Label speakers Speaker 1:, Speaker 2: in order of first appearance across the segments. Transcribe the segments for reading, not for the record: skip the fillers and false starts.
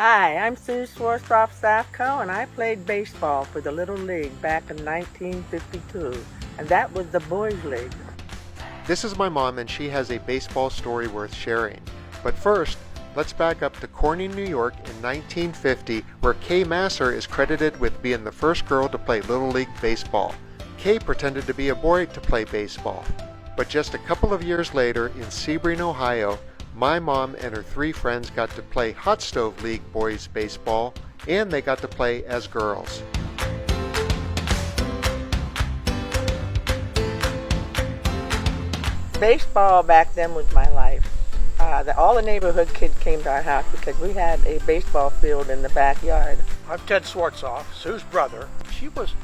Speaker 1: Hi, I'm Sue Swartzoff Safkow, and I played baseball for the Little League back in 1952, and that was the boys' league.
Speaker 2: This is my mom, and she has a baseball story worth sharing. But first, let's back up to Corning, New York in 1950, where Kay Masser is credited with being the first girl to play Little League baseball. Kay pretended to be a boy to play baseball. But just a couple of years later, in Sebring, Ohio, my mom and her three friends got to play Hot Stove League boys baseball, and they got to play as girls.
Speaker 1: Baseball back then was my life. All the neighborhood kids came to our house because we had a baseball field in the backyard.
Speaker 3: I'm Ted Swartzoff, Sue's brother. She was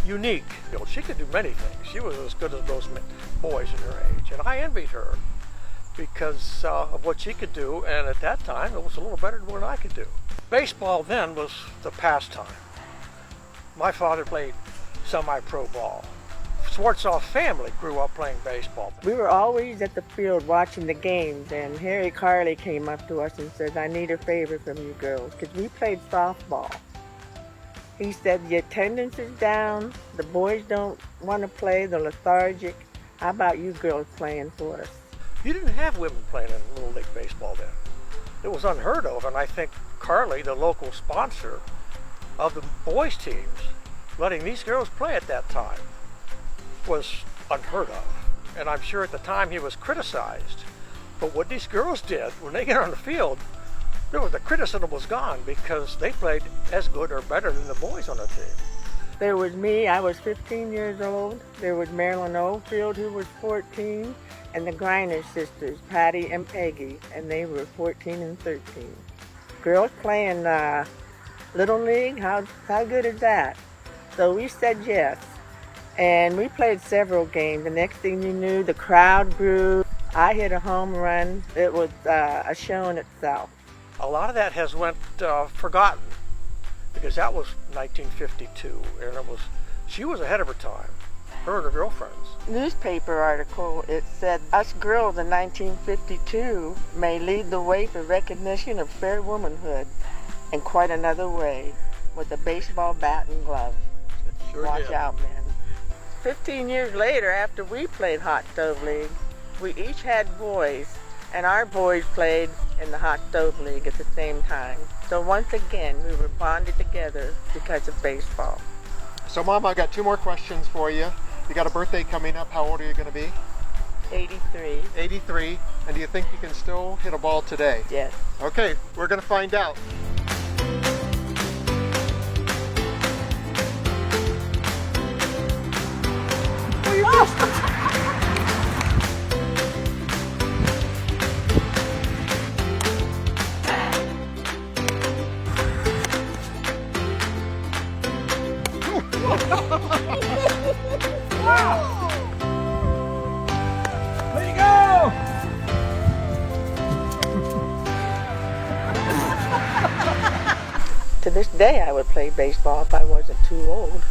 Speaker 3: unique. She could do many things. She was as good as most boys in her age, and I envied her because of what she could do, and at that time it was a little better than what I could do. Baseball then was the pastime. My father played semi-pro ball. Swartzoff family grew up playing baseball.
Speaker 1: We were always at the field watching the games, and Harry Carley came up to us and said, "I need a favor from you girls," because we played softball. He said, "The attendance is down, the boys don't want to play, they're lethargic. How about you girls playing for us?"
Speaker 3: You didn't have women playing in Little League baseball then. It was unheard of, and I think Carley, the local sponsor of the boys teams, letting these girls play at that time was unheard of. And I'm sure at the time he was criticized. But what these girls did, when they got on the field, the criticism was gone because they played as good or better than the boys on the team.
Speaker 1: There was me, I was 15 years old. There was Marilyn Oldfield, who was 14, and the Griner sisters, Patty and Peggy, and they were 14 and 13. Girls playing Little League, how good is that? So we said yes, and we played several games. The next thing you knew, the crowd grew. I hit a home run. It was a show in itself.
Speaker 3: A lot of that has went forgotten, because that was 1952, and she was ahead of her time, her and her girlfriends.
Speaker 1: Newspaper article, it said, "Us girls in 1952 may lead the way for recognition of fair womanhood in quite another way, with a baseball bat and glove."
Speaker 3: Sure
Speaker 1: Watch
Speaker 3: did.
Speaker 1: out, man. 15 years later, after we played Hot Stove League, we each had boys, and our boys played in the Hot Stove League at the same time. So once again, we were bonded together because of baseball.
Speaker 2: So Mom, I've got two more questions for you. You got a birthday coming up. How old are you going to be?
Speaker 1: 83.
Speaker 2: 83. And do you think you can still hit a ball today?
Speaker 1: Yes.
Speaker 2: Okay, we're going to find out.
Speaker 3: Wow! There you go!
Speaker 1: To this day, I would play baseball if I wasn't too old.